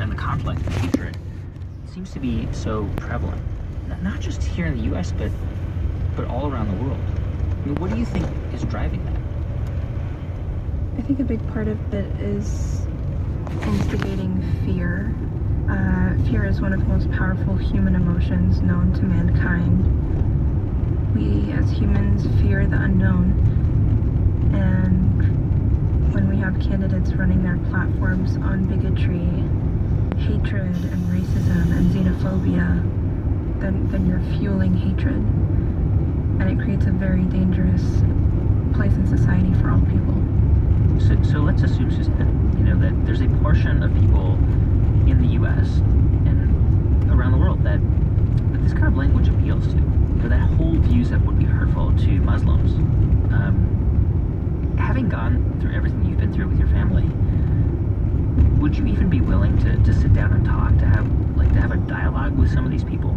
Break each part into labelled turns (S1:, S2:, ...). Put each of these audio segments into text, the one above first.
S1: and the conflict and hatred seems to be so prevalent, not just here in the U.S., but all around the world. I mean, what do you think is driving that?
S2: I think a big part of it is instigating fear. Fear is one of the most powerful human emotions known to mankind. We as humans fear the unknown, and when we have candidates running their platforms on bigotry, hatred and racism and xenophobia, then you're fueling hatred, and it creates a very dangerous place in society for all people.
S1: So let's assume, Susan, that there's a portion of people in the U.S. and around the world that this kind of language appeals to, that hold views that would be hurtful to Muslims. Having gone through everything you've been through with your family, would you even be willing to sit down and talk, to have a dialogue with some of these people?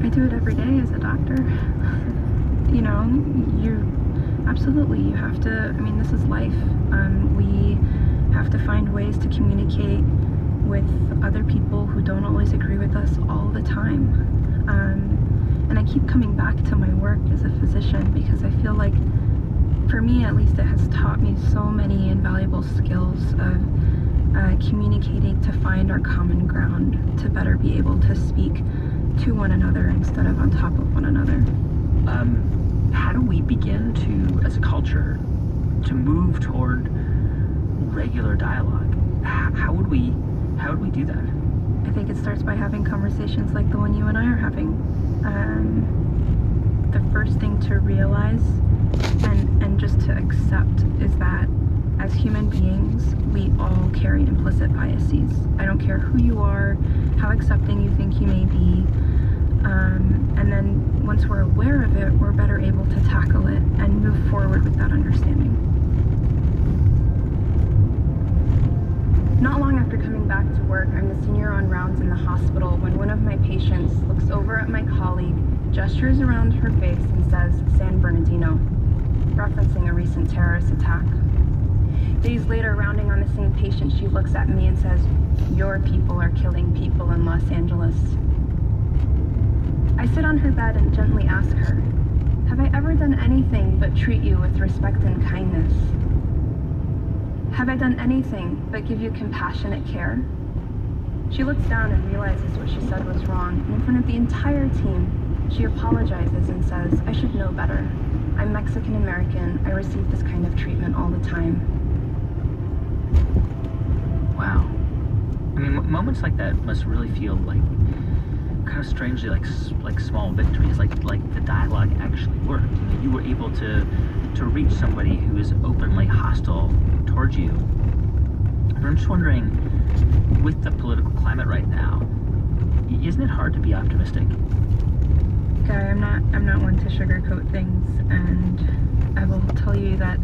S2: I do it every day as a doctor. Absolutely, you have to, this is life. We have to find ways to communicate with other people who don't always agree with us all the time. And I keep coming back to my work as a physician because I feel like, for me at least, it has taught me so many invaluable skills of communicating to find our common ground, to better be able to speak to one another instead of on top of one another.
S1: How do we begin to, as a culture, to move toward regular dialogue? How would we do that?
S2: I think it starts by having conversations like the one you and I are having. The first thing to realize and just to accept is that as human beings, we all carry implicit biases. I don't care who you are, how accepting you think you may be. And then once we're aware of it, we're better able to tackle it and move forward with that understanding. Not long after coming back to work, I'm the senior on rounds in the hospital when one of my patients looks over at my colleague, gestures around her face, and says, "San Bernardino," referencing a recent terrorist attack. Days later, rounding on the same patient, she looks at me and says, "Your people are killing people in Los Angeles." I sit on her bed and gently ask her, "Have I ever done anything but treat you with respect and kindness? Have I done anything but give you compassionate care?" She looks down and realizes what she said was wrong, and in front of the entire team, she apologizes and says, "I should know better. I'm Mexican American. I receive this kind of treatment all the time."
S1: Wow. Moments like that must really feel like kind of strangely like small victories, like the dialogue actually worked. You were able to reach somebody who is openly hostile towards you. But I'm just wondering, with the political climate right now, isn't it hard to be optimistic?
S2: Guy, I'm not one to sugarcoat things, and I will tell you that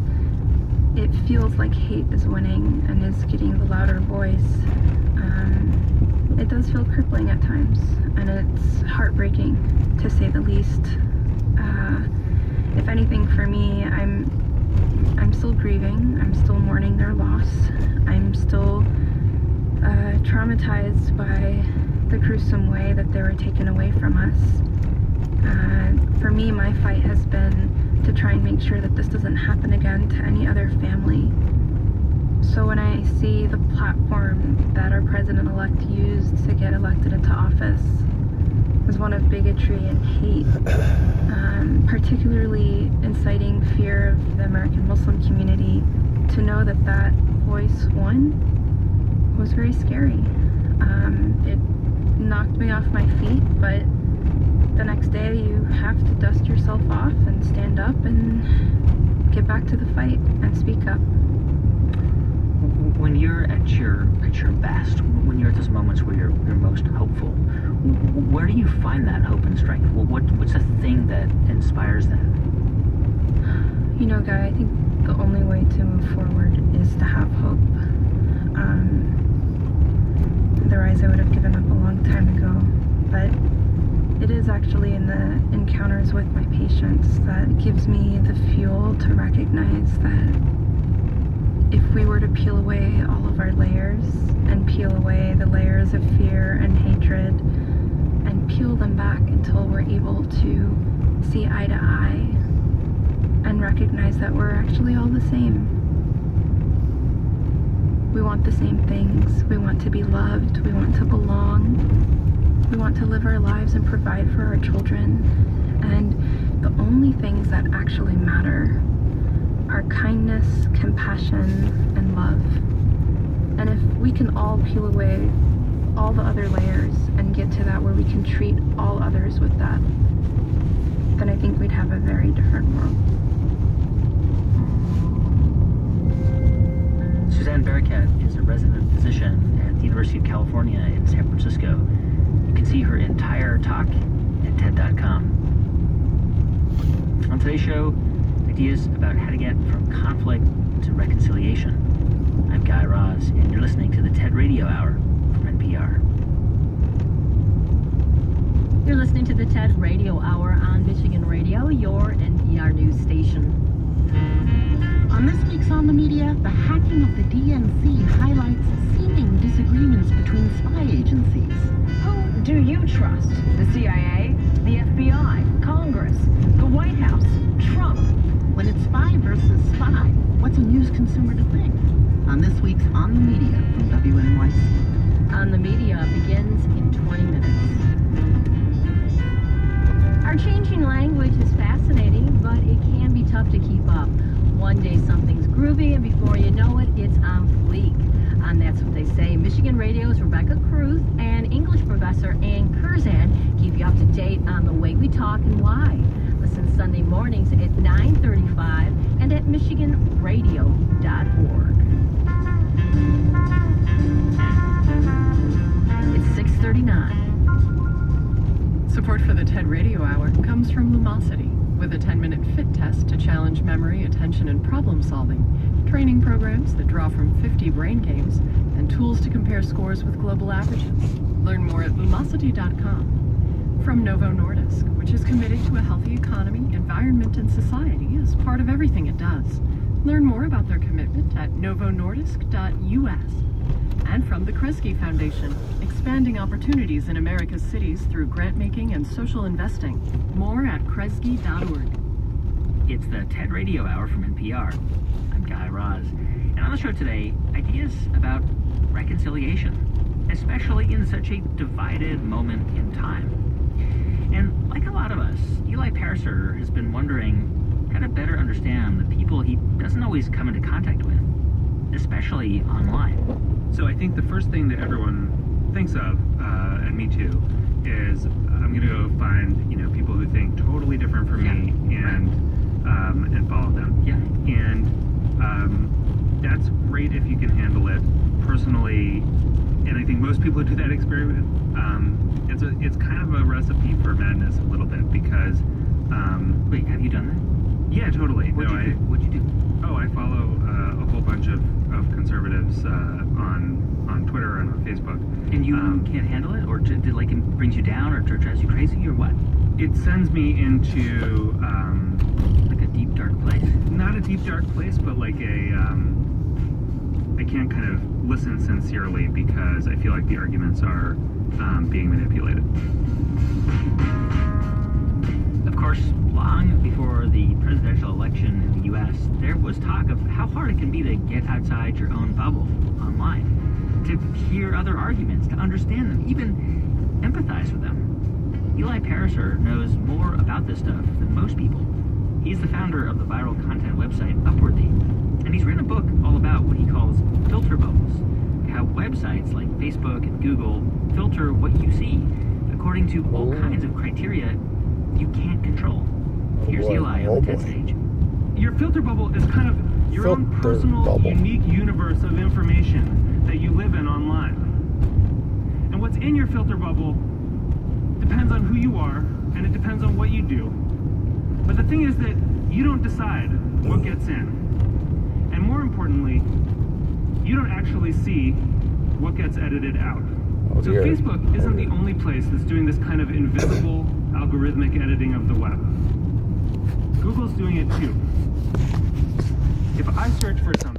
S2: it feels like hate is winning and is getting the louder voice. It does feel crippling at times, and it's heartbreaking, to say the least. If anything, for me, I'm still grieving. I'm still mourning their loss. I'm still traumatized by the gruesome way that they were taken away from us. For me, my fight has been to try and make sure that this doesn't happen again to any other family. So when I see the platform that our president-elect used to get elected into office was one of bigotry and hate, particularly inciting fear of the American Muslim community, to know that that voice won was very scary. It knocked me off my feet, but the next day you have to dust yourself off and stand up and get back to the fight and speak up.
S1: When you're at your best, when you're at those moments where you're most hopeful, where do you find that hope and strength? What's the thing that inspires that?
S2: Guy, I think the only way to move forward is to have hope. Otherwise I would have given up a long time ago. But it is actually in the encounters with my patients that gives me the fuel to recognize that if we were to peel away all of our layers and peel away layers of fear and hatred and peel them back until we're able to see eye to eye and recognize that we're actually all the same. We want the same things. We want to be loved. We want to belong. We want to live our lives and provide for our children. And the only things that actually matter are kindness, compassion, and love. And if we can all peel away all the other layers and get to that where we can treat all others with that, then I think we'd have a very different world.
S1: Suzanne Barakat is a resident physician at the University of California in San Francisco. You can see her entire talk at TED.com. On today's show, ideas about how to get from conflict to reconciliation. I'm Guy Raz, and you're listening to the TED Radio Hour from NPR.
S3: You're listening to the TED Radio Hour on Michigan Radio, your NPR news station.
S4: On this week's On the Media, the hacking of the DNC highlights seeming disagreements between spy agencies.
S3: Who do you trust? The CIA, the FBI, Congress, the White House, Trump?
S4: When it's spy versus spy, what's a news consumer to think? On this week's On the Media from WNYC.
S3: On the Media begins in 20 minutes. Our changing language is fascinating, but it can be tough to keep up. One day something's groovy, and before you know it, it's on fleek. And that's what they say. Michigan Radio's Rebecca Cruz and English professor Ann Curzan keep you up to date on the way we talk and why. Listen Sunday mornings at 9:35 and at michiganradio.org. It's 6:39.
S5: Support for the TED Radio Hour comes from Lumosity, with a 10-minute fit test to challenge memory, attention, and problem solving, training programs that draw from 50 brain games, and tools to compare scores with global averages. Learn more at lumosity.com. From Novo Nordisk, which is committed to a healthy economy, environment, and society as part of everything it does. Learn more about their commitment at novonordisk.us. And from the Kresge Foundation, expanding opportunities in America's cities through grant-making and social investing. More at kresge.org.
S1: It's the TED Radio Hour from NPR. I'm Guy Raz. And on the show today, ideas about reconciliation, especially in such a divided moment in time. And like a lot of us, Eli Pariser has been wondering how to better understand the people he doesn't always come into contact with, especially online.
S6: So I think the first thing that everyone thinks of, and me too, is I'm going to go find people who think totally different from me and follow them.
S1: Yeah.
S6: And that's great if you can handle it personally. And I think most people who do that experiment, it's kind of a recipe for madness a little bit because.
S1: Wait, have you done that?
S6: Yeah, totally.
S1: What'd you do?
S6: Oh, I follow a whole bunch of conservatives on Twitter and on Facebook.
S1: And you can't handle it, or it brings you down, or drives you crazy, or what?
S6: It sends me into
S1: like a deep dark place.
S6: Not a deep dark place, but like I can't kind of listen sincerely because I feel like the arguments are being manipulated.
S1: Of course, long before the presidential election in the U.S., there was talk of how hard it can be to get outside your own bubble online, to hear other arguments, to understand them, even empathize with them. Eli Pariser knows more about this stuff than most people. He's the founder of the viral content website Upworthy, and he's written a book all about what he calls filter bubbles, how websites like Facebook and Google filter what you see according to all kinds of criteria you can't control. Here's Eli on the TED stage.
S6: Your filter bubble is kind of your own personal, unique universe of information that you live in online. And what's in your filter bubble depends on who you are, and it depends on what you do. But the thing is that you don't decide what gets in. And more importantly, you don't actually see what gets edited out. So Facebook isn't the only place that's doing this kind of invisible algorithmic editing of the web. Google's doing it too. If I search for something,